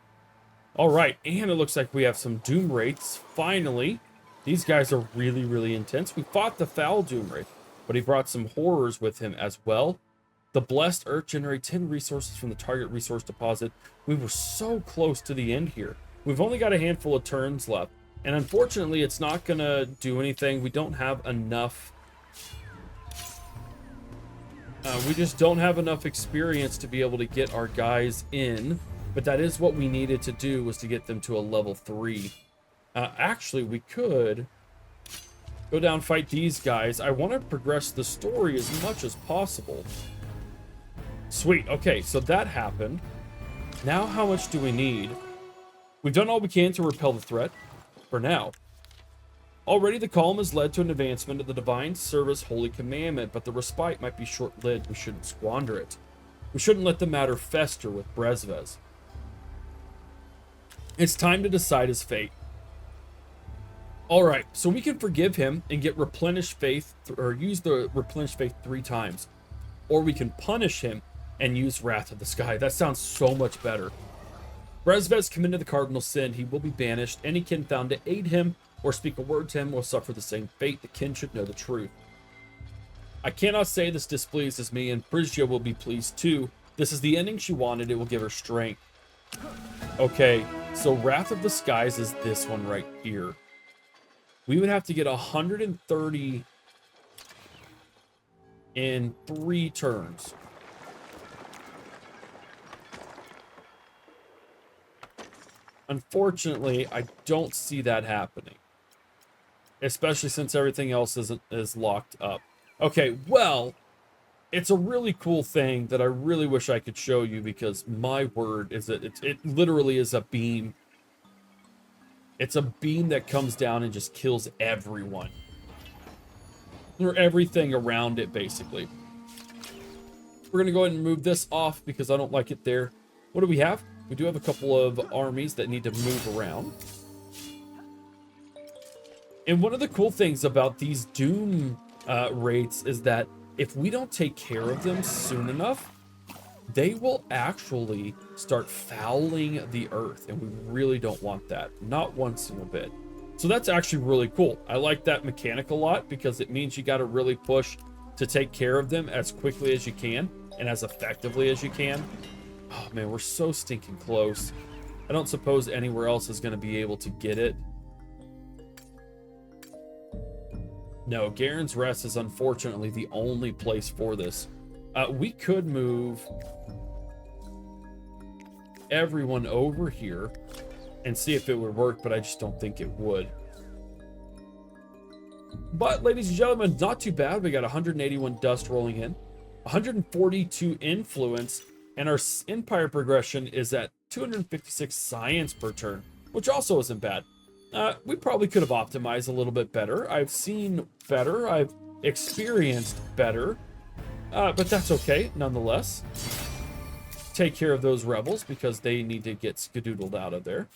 All right, and it looks like we have some Doom Wraiths, finally. These guys are really, really intense. We fought the Foul Doom Wraith, but he brought some horrors with him as well. The Blessed Earth generates 10 resources from the target resource deposit. We were so close to the end here. We've only got a handful of turns left. And unfortunately, it's not going to do anything. We don't have enough. We just don't have enough experience to be able to get our guys in. But that is what we needed to do, was to get them to a level 3. Actually, we could go down and fight these guys. I want to progress the story as much as possible. Sweet. Okay, so that happened. Now how much do we need? We've done all we can to repel the threat. For now. Already the column has led to an advancement of the Divine Service Holy Commandment, but the respite might be short-lived. We shouldn't squander it. We shouldn't let the matter fester with Brezvez. It's time to decide his fate. Alright, so we can forgive him and get replenished faith, or use the replenished faith 3 times. Or we can punish him and use Wrath of the Sky. That sounds so much better. Brezvez committed the cardinal sin. He will be banished. Any kin found to aid him or speak a word to him will suffer the same fate. The kin should know the truth. I cannot say this displeases me, and Brizia will be pleased too. This is the ending she wanted. It will give her strength. Okay, so Wrath of the Skies is this one right here. We would have to get 130 in 3 turns. Unfortunately, I don't see that happening. Especially since everything else is locked up. Okay, well, it's a really cool thing that I really wish I could show you, because my word is that it literally is a beam. It's a beam that comes down and just kills everyone. Or everything around it, basically. We're going to go ahead and move this off because I don't like it there. What do we have? We do have a couple of armies that need to move around. And one of the cool things about these Doom Wraiths is that if we don't take care of them soon enough, they will actually start fouling the earth, and we really don't want that. Not one single bit. So that's actually really cool. I like that mechanic a lot because it means you got to really push to take care of them as quickly as you can and as effectively as you can. Oh man, we're so stinking close. I don't suppose anywhere else is going to be able to get it. No, Garin's Rest is unfortunately the only place for this. We could move everyone over here and see if it would work, but I just don't think it would. But ladies and gentlemen, not too bad. We got 181 dust rolling in, 142 influence, and our empire progression is at 256 science per turn, which also isn't bad. We probably could have optimized a little bit better. I've seen better. I've experienced better. But that's okay, nonetheless. Take care of those rebels because they need to get skedoodled out of there.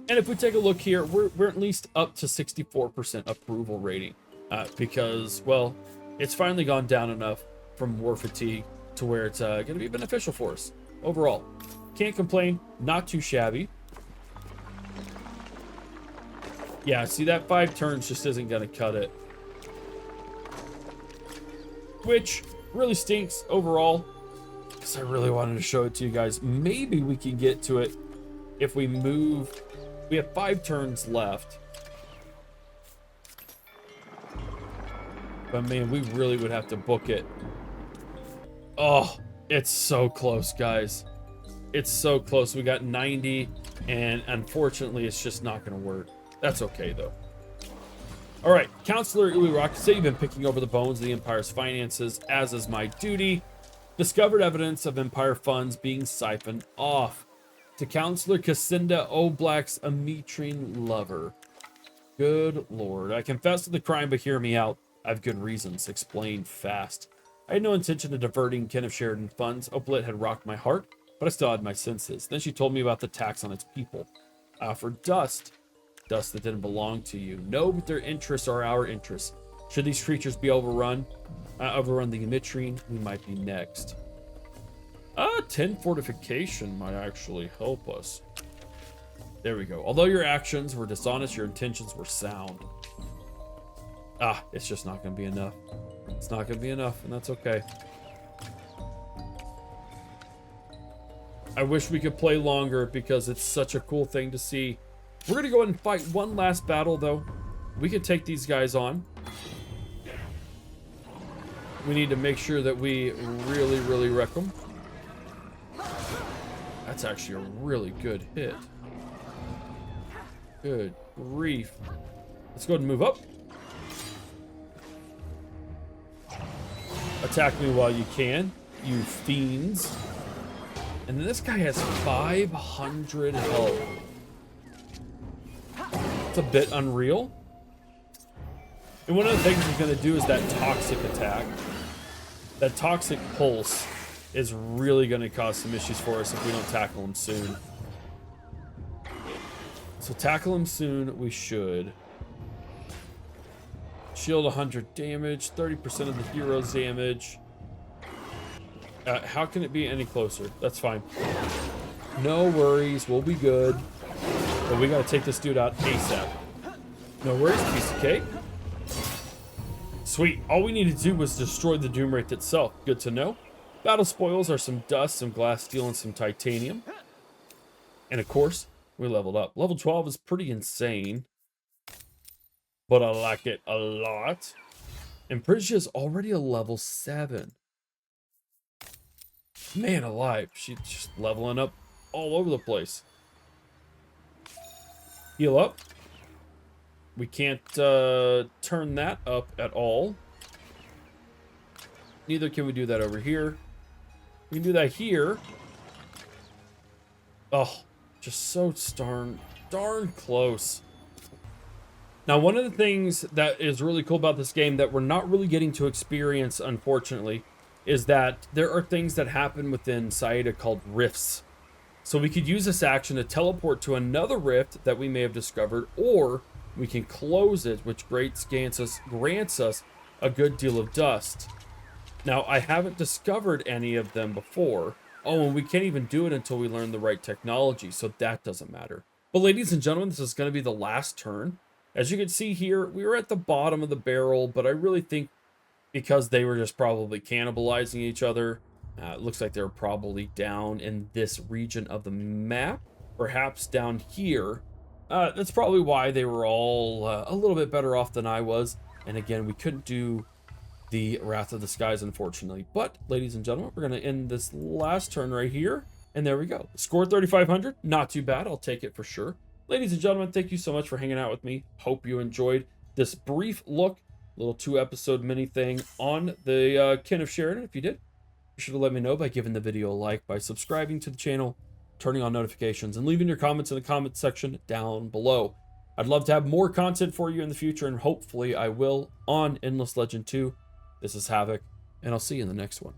And if we take a look here, we're at least up to 64% approval rating. Because, well, it's finally gone down enough from war fatigue to where it's going to be beneficial for us overall. Can't complain, not too shabby. Yeah, see, that 5 turns just isn't going to cut it. Which really stinks overall, because I really wanted to show it to you guys. Maybe we can get to it if we move. We have 5 turns left. But man, we really would have to book it. Oh, it's so close, guys. It's so close. We got 90, and unfortunately, it's just not going to work. That's okay, though. All right, Counselor Uirok, say you've been picking over the bones of the Empire's finances, as is my duty. Discovered evidence of Empire funds being siphoned off. To Counselor Cassinda Oblak's Ametrine lover. Good lord. I confess to the crime, but hear me out. I have good reasons. Explain fast. I had no intention of diverting Kin of Sheredyn funds. Oblit had rocked my heart, but I still had my senses. Then she told me about the tax on its people. I offered dust. Dust that didn't belong to you. No, but their interests are our interests. Should these creatures be overrun the Ametrine, we might be next. 10 fortification might actually help us. There we go. Although your actions were dishonest, your intentions were sound. It's just not going to be enough. It's not going to be enough, and that's okay. I wish we could play longer because it's such a cool thing to see. We're going to go ahead and fight one last battle, though. We can take these guys on. We need to make sure that we really, really wreck them. That's actually a really good hit. Good grief. Let's go ahead and move up. Attack me while you can, you fiends. And then this guy has 500 health. It's a bit unreal. And one of the things he's going to do is that toxic attack. That toxic pulse is really going to cause some issues for us if we don't tackle him soon. So tackle him soon, we should. Shield 100 damage, 30% of the hero's damage. How can it be any closer? That's fine. No worries, we'll be good. But we gotta take this dude out ASAP. No worries, piece of cake. Sweet, all we needed to do was destroy the Doom Wraith itself. Good to know. Battle spoils are some dust, some glass steel, and some titanium. And of course, we leveled up. Level 12 is pretty insane. But I like it a lot. And Priscia's already a level 7. Man alive, she's just leveling up all over the place. Heal up. We can't turn that up at all. Neither can we do that over here. We can do that here. Oh, just so darn close. Now, one of the things that is really cool about this game that we're not really getting to experience, unfortunately, is that there are things that happen within Saiadha called rifts. So we could use this action to teleport to another rift that we may have discovered, or we can close it, which grants us a good deal of dust. Now, I haven't discovered any of them before. Oh, and we can't even do it until we learn the right technology, so that doesn't matter. But ladies and gentlemen, this is going to be the last turn. As you can see here, we were at the bottom of the barrel, but I really think because they were just probably cannibalizing each other, it looks like they're probably down in this region of the map, perhaps down here. That's probably why they were all a little bit better off than I was. And again, we couldn't do the Wrath of the Skies, unfortunately. But, ladies and gentlemen, we're going to end this last turn right here. And there we go. Score 3,500. Not too bad. I'll take it for sure. Ladies and gentlemen, thank you so much for hanging out with me. Hope you enjoyed this brief look, little 2-episode mini thing on the Kin of Sheredyn. If you did, be sure to let me know by giving the video a like, by subscribing to the channel, turning on notifications, and leaving your comments in the comment section down below. I'd love to have more content for you in the future, and hopefully I will on Endless Legend 2. This is Havoc, and I'll see you in the next one.